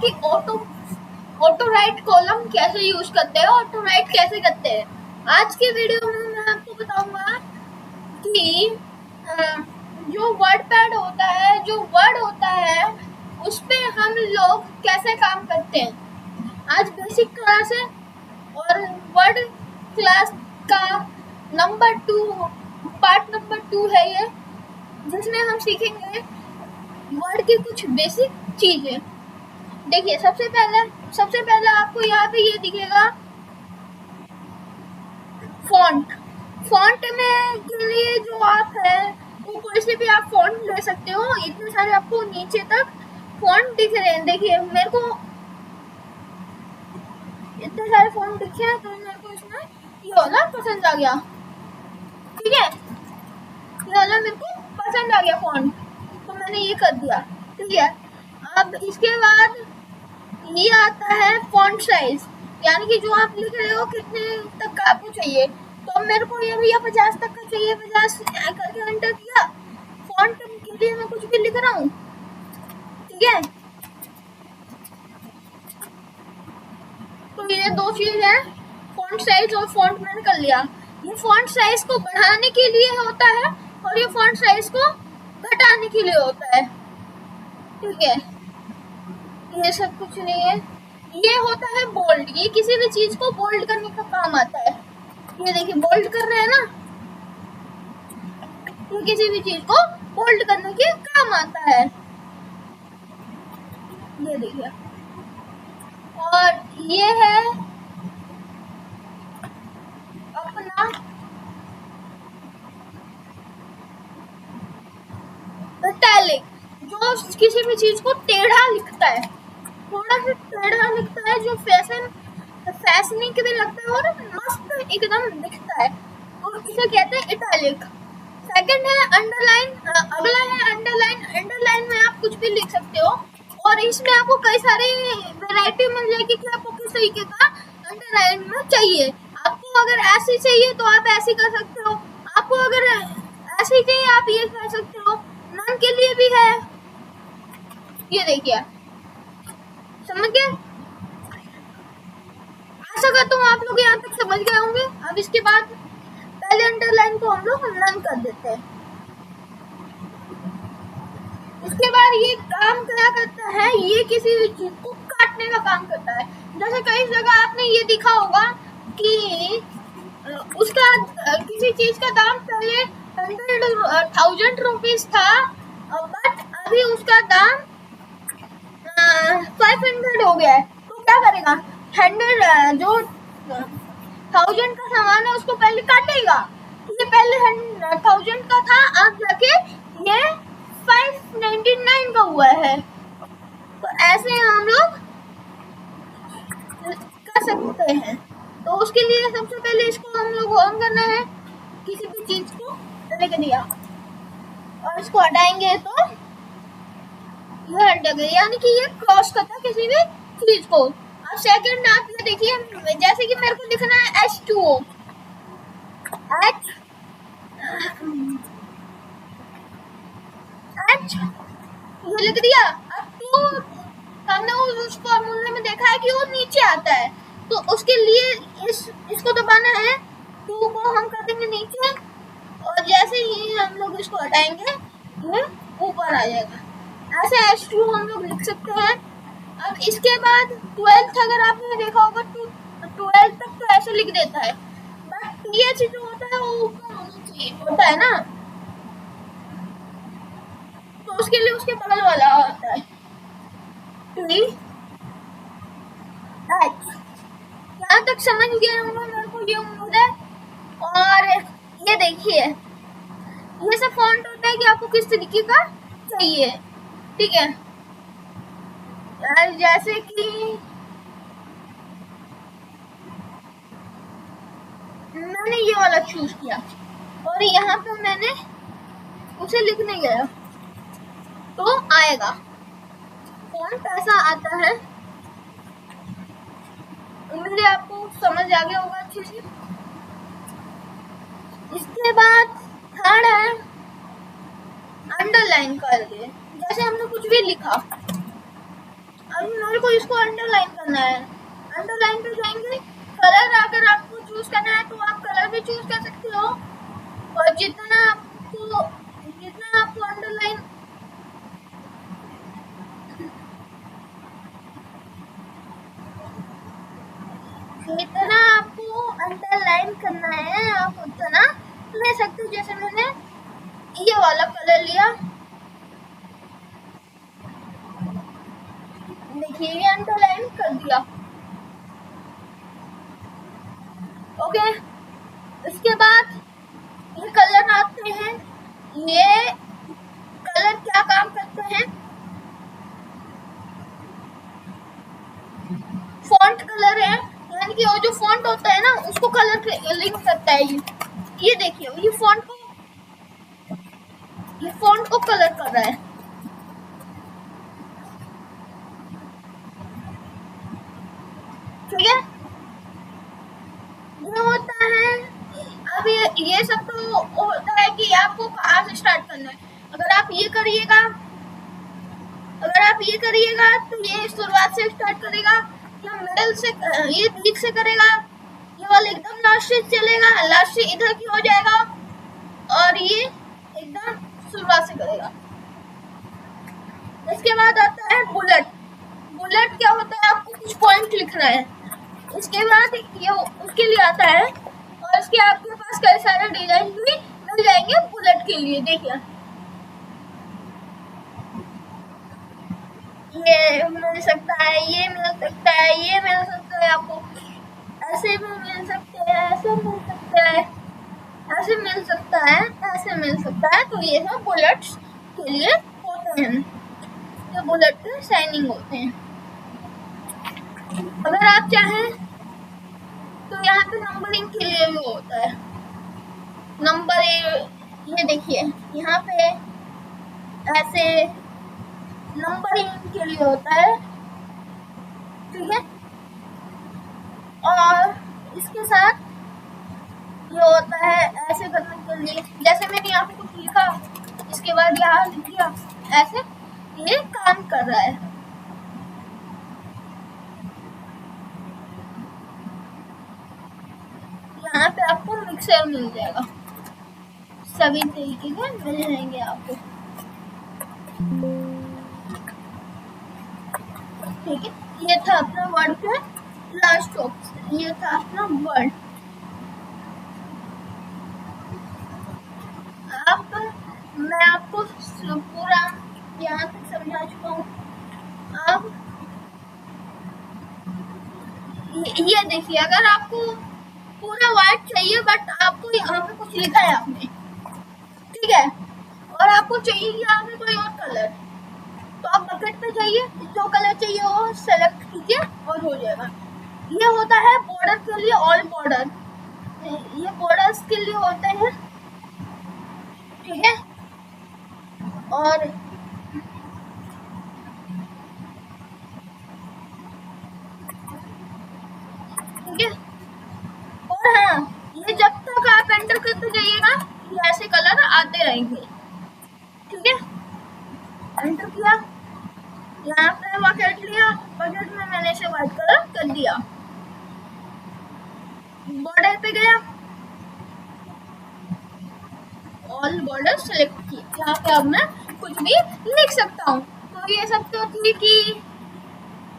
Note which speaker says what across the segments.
Speaker 1: कि auto right column कैसे use करते हैं, ऑटो राइट कैसे करते हैं। आज की वीडियो में मैं आपको बताऊंगा कि जो वर्ड पैड होता है, जो वर्ड होता है, उस पे हम लोग कैसे काम करते हैं। आज बेसिक क्लास है और वर्ड क्लास का पार्ट नंबर 2 है ये, जिसमें हम सीखेंगे वर्ड की कुछ बेसिक चीजें। देखिए, सबसे पहले आपको यहाँ पे ये दिखेगा फॉन्ट में के लिए जो आप है वो कोई से भी आप फॉन्ट ले सकते हो। इतने सारे आपको नीचे तक फॉन्ट दिख रहे हैं। देखिए, मेरे को इतने सारे फॉन्ट दिखे हैं, तो मेरे को इसमें ये वाला पसंद आ गया। ठीक है, ये वाला मेरे को पसंद आ गया फॉन्ट, तो मैंने ये कर दिया। ठीक है, अब इसके बाद ये आता है फॉन्ट साइज, यानी कि जो आप लिख रहे हो कितने तक का आपको चाहिए। तो मेरे को ये भैया 50 तक का चाहिए, 50 करके एंटर किया। फॉन्ट के लिए मैं कुछ भी लिख रहा हूँ। ठीक है, तो ये दो चीज है, फॉन्ट साइज और फॉन्ट मैंने कर लिया। ये फॉन्ट साइज को बढ़ाने के लिए होता है और ये फॉन्ट साइज को घटाने के लिए होता है। ठीक है, ये सब कुछ नहीं है। ये होता है बोल्ड, ये किसी भी चीज को बोल्ड करने का काम आता है। ये देखिए, बोल्ड कर रहे हैं ना, ये किसी भी चीज को बोल्ड करने के काम आता है। ये देखिए, और ये है अपना इटैलिक, जो किसी भी चीज को टेढ़ा लिखता है, थोड़ा सा टेढ़ा लिखता है, जो फैशनिंग के भी लगता है और मस्त एकदम दिखता है, तो इसे कहते हैं इटैलिक। सेकंड है अंडरलाइन, अगला है अंडरलाइन। अंडरलाइन में आप कुछ भी लिख सकते हो और इसमें आपको कई सारी वैरायटी मिल जाएगी कि आपको किस तरीके का अंडरलाइन में चाहिए। आपको अगर ऐसी चाहिए तो आप ऐसी कर सकते हो, आपको अगर ऐसी चाहिए आप ये कर सकते हो। नन के लिए भी है, ये देखिए, समझ गए। आशा करता हूँ आप लोग यहाँ तक समझ गए होंगे। अब इसके बाद पहले अंडरलाइन को हम लोग नन कर देते हैं। इसके बाद ये काम क्या करता है, ये किसी भी चीज को काटने का काम करता है। जैसे कई जगह आपने ये देखा होगा कि उसका किसी चीज का दाम पहले 100,000 रुपीज था, बट अभी उसका दाम 500 हो गया है। तो क्या करेगा, 100 जो 1000 का सामान है उसको पहले काटेगा। ये पहले 1000 का था, अब जाके ये 599 का हुआ है। तो ऐसे हम लोग कर सकते हैं। तो उसके लिए सबसे पहले इसको हम लोग ऑन करना है, किसी भी चीज को रख दिया और इसको हटाएंगे तो ये हट गया, यानी कि ये क्रॉस करता है किसी भी चीज को। अब सेकंड आप ये देखिए, जैसे कि मेरे को लिखना है H2O, ये लिख दिया। अब टू हमने उस फॉर्मूले में देखा है कि वो नीचे आता है, तो उसके लिए इसको दबाना है। 2 को हम कर देंगे नीचे और जैसे ही हम लोग इसको हटाएंगे ये ऊपर आ जाएगा। ऐसे H2 हम लोग लिख सकते हैं। अब इसके बाद 12th अगर आपने देखा होगा, 12th तक तो ऐसे लिख देता है, बट TH जो होता है वो ऊपर होना चाहिए, होता है ना, तो उसके लिए उसके बगल वाला आता है यहाँ तक समझ गए होंगे, मेरे को ये उम्मीद है। और ये देखिए, ये सब फॉन्ट होता है कि आपको किस तरीके का चाहिए। ठीक है, जैसे कि मैंने ये वाला चूज किया और यहाँ पे मैंने उसे लिखने गया तो आएगा फॉन्ट ऐसा आता है। उम्मीद है आपको समझ आ गया होगा अच्छे से। इसके बाद थर्ड है अंडरलाइन करके, जैसे हमने कुछ भी लिखा, अब मेरे को इसको अंडरलाइन करना है। अंडरलाइन पे जाएंगे, कलर अगर आपको चूज करना है तो आप कलर भी चूज कर सकते हो, और जितना आपको अंडरलाइन करना है आप उतना ले सकते हो। जैसे मैंने ये वाला कलर लिया, देखिए ये अंडरलाइन कर दिया। ओके, इसके बाद ये कलर आते हैं। ये कलर क्या काम करते हैं? फॉन्ट कलर है, यानी कि वो जो फॉन्ट होता है ना उसको कलर लिंक करता है। ये देखिए ये फॉन्ट को कलर कर रहा है। ठीक है, ये होता है। अब ये सब तो होता है कि आपको कहाँ से स्टार्ट करना है। अगर आप ये करिएगा तो ये शुरुआत से स्टार्ट करेगा, या मिडल से, ये बीच से करेगा, ये वाला एकदम लास्ट से चलेगा, लास्ट से इधर की हो जाएगा, और ये एकदम शुरुआत से करेगा। इसके बाद आता है बुलेट। बुलेट क्या होता है? आपको कुछ पॉइंट लिखना है। इसके बाद ये उसके लिए आता है, और इसके आपके पास कई सारे डिजाइन भी मिल जाएंगे बुलेट के लिए। देखिए ये मिल सकता है, ये मिल सकता है, ये मिल सकता है, आपको ऐसे भी मिल सकते हैं, ऐसे मिल सकते हैं, ऐसे मिल सकता है, ऐसे मिल सकता है। तो ये सब बुलेट्स के लिए होते हैं, ये बुलेट के शाइनिंग होते हैं। अगर आप चाहें तो यहाँ पे नंबरिंग के लिए भी होता है। नंबर ये देखिए यहाँ पे ऐसे नंबरिंग के लिए होता है। ठीक है, और इसके साथ ये होता है ऐसे करने के लिए। जैसे मैंने यहाँ पे कुछ लिखा, इसके बाद यहाँ लिख दिया, ऐसे ये काम कर रहा है। यहाँ पे आपको मिक्सर मिल जाएगा, सभी तरीके के मिल जाएंगे आपको। ठीक है, ये था अपना वर्ड का लास्ट ऑप्शन, ये था अपना वर्ड। मैं आपको पूरा यहाँ तक समझा चुका हूँ। अब ये देखिए, अगर आपको पूरा व्हाइट चाहिए बट आपको यहाँ पे कुछ लिखा है आपने, ठीक है, और आपको चाहिए यहाँ पे कोई और कलर, तो आप बकेट पे जाइए, जो कलर चाहिए वो सेलेक्ट कीजिए और हो जाएगा। ये होता है बॉर्डर के लिए, ऑल बॉर्डर, ये बॉर्डर्स के लिए होते हैं। ठीक है, और ठीक है, और हाँ, ये जब तक आप एंटर करते जाइएगा ये ऐसे कलर आते रहेंगे। ठीक है, एंटर किया, यहाँ पे बकेट लिया, बकेट में मैंने इसे व्हाइट कलर कर दिया। बॉर्डर पे गया, ऑल बॉर्डर सेलेक्ट की, यहाँ पे अब मैं कुछ भी लिख सकता हूँ। तो ये सब तो थी कि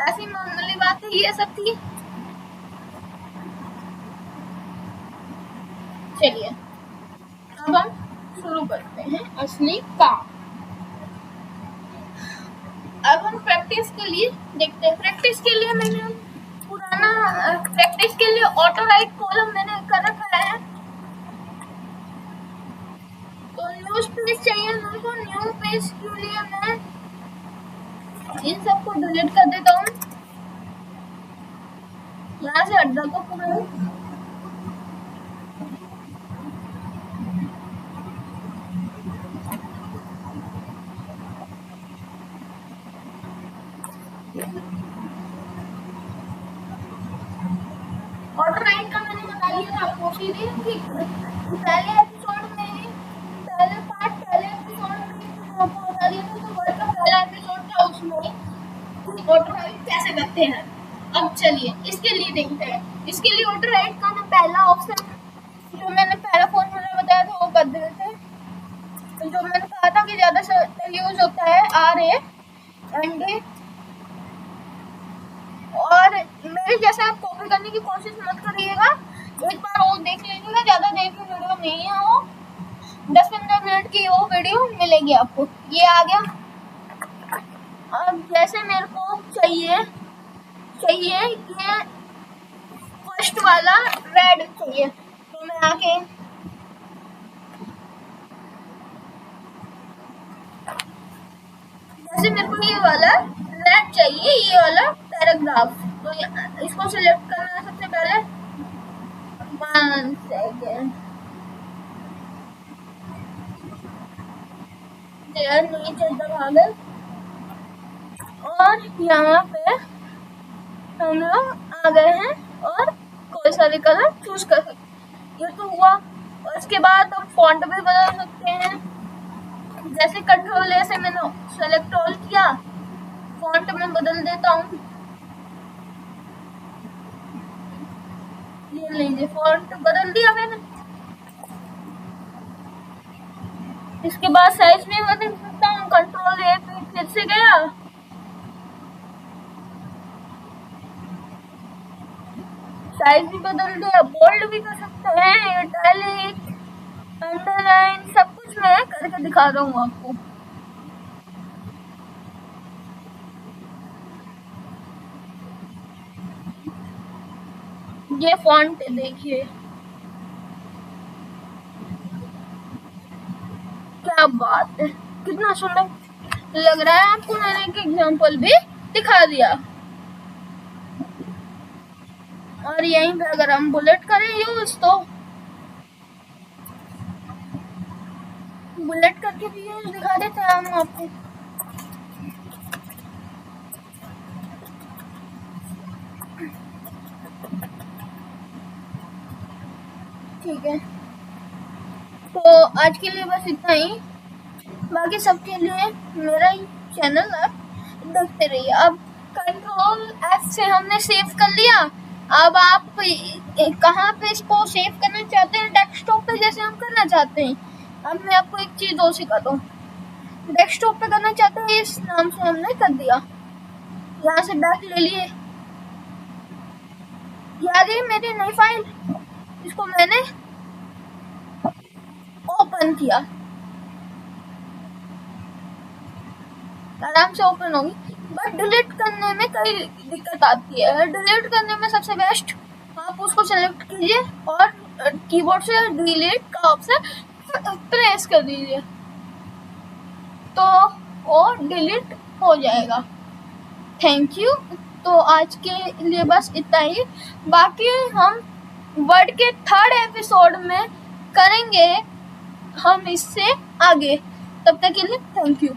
Speaker 1: ऐसी मामूली बात है, ये सब थी। चलिए अब हम शुरू करते हैं असली काम। अब हम प्रैक्टिस के लिए देखते हैं। प्रैक्टिस के लिए मैंने प्रैक्टिस के लिए ऑटो राइट कॉलम मैंने कर रखा है। तो न्यूज पेज चाहिए मेरे को। न्यू पेज के लिए मैं इन सबको डिलीट कर देता हूँ, यहाँ से हट जाता पूरा। ऑटो राइट का मैंने बता दिया था आपको सीधे, पहले एपिसोड में पहले एपिसोड में आपको बता दिया था। तो वर्ड का पहला एपिसोड था, उसमें ऑटो ऑटो राइड कैसे करते हैं। अब चलिए इसके लिए देखते हैं। इसके लिए ऑटो राइड का ना पहला ऑप्शन जो मैंने पहला फोन में बताया था वो कर देते थे। जो मैंने कहा था कि ज्यादा यूज होता है RA और मेरे जैसे आप कॉपी करने की कोशिश मत करिएगा, एक बार वो देख लीजिएगा, ज्यादा देर की वीडियो नहीं है वो, 10-15 मिनट की वो वीडियो मिलेगी आपको। ये आ गया। अब जैसे मेरे को चाहिए ये फर्स्ट वाला रेड चाहिए, तो मैं आके जैसे मेरे को ये वाला रेड चाहिए, ये वाला पैराग्राफ, तो इसको सिलेक्ट करना है सबसे पहले। 1 सेकेंड, नीचे दबा दे और यहाँ पे हम लोग आ गए हैं और कोई सा भी कलर चूज कर सकते। ये तो हुआ। और इसके बाद हम फॉन्ट भी बदल सकते हैं। जैसे कंट्रोल A से मैंने सेलेक्ट ऑल किया, फॉन्ट में बदल देता हूँ। ये लीजिए फॉन्ट बदल दिया मैंने। इसके बाद साइज भी बदल सकता हूँ, कंट्रोल A पे फिर से गया, साइज भी बदल दिया, बोल्ड भी कर सकते हैं, इटैलिक, अंडरलाइन, सब कुछ मैं करके दिखा रहा हूँ आपको। ये फॉन्ट देखिए क्या बात है, कितना सुंदर लग रहा है। आपको मैंने एक एग्जांपल भी दिखा दिया। और यहीं पे अगर हम बुलेट करें यूज, तो बुलेट करके भी यूज दिखा देते हैं हम आपको। ठीक है, तो आज के लिए बस इतना ही। बाकी सबके लिए मेरा ही चैनल आप देखते रहिए। अब कंट्रोल F से हमने सेव कर लिया। अब आप कहाँ पे इसको सेव करना चाहते हैं, डेस्कटॉप पे जैसे हम करना चाहते हैं। अब मैं आपको एक चीज और सिखाता हूँ। डेस्कटॉप पे करना चाहते हैं, इस नाम से हमने कर दिया। यहाँ से बैक ले लिए, ये आ गई मेरी नई फाइल। इसको मैंने ओपन किया, आराम से ओपन होगी। बट डिलीट करने में कई दिक्कत आती है। डिलीट करने में सबसे बेस्ट आप उसको सेलेक्ट कीजिए और कीबोर्ड से डिलीट का ऑप्शन प्रेस कर दीजिए, तो वो डिलीट हो जाएगा। Thank you. तो आज के लिए बस इतना ही। बाकी हम वर्ड के 3rd एपिसोड में करेंगे हम इससे आगे। तब तक के लिए थैंक यू।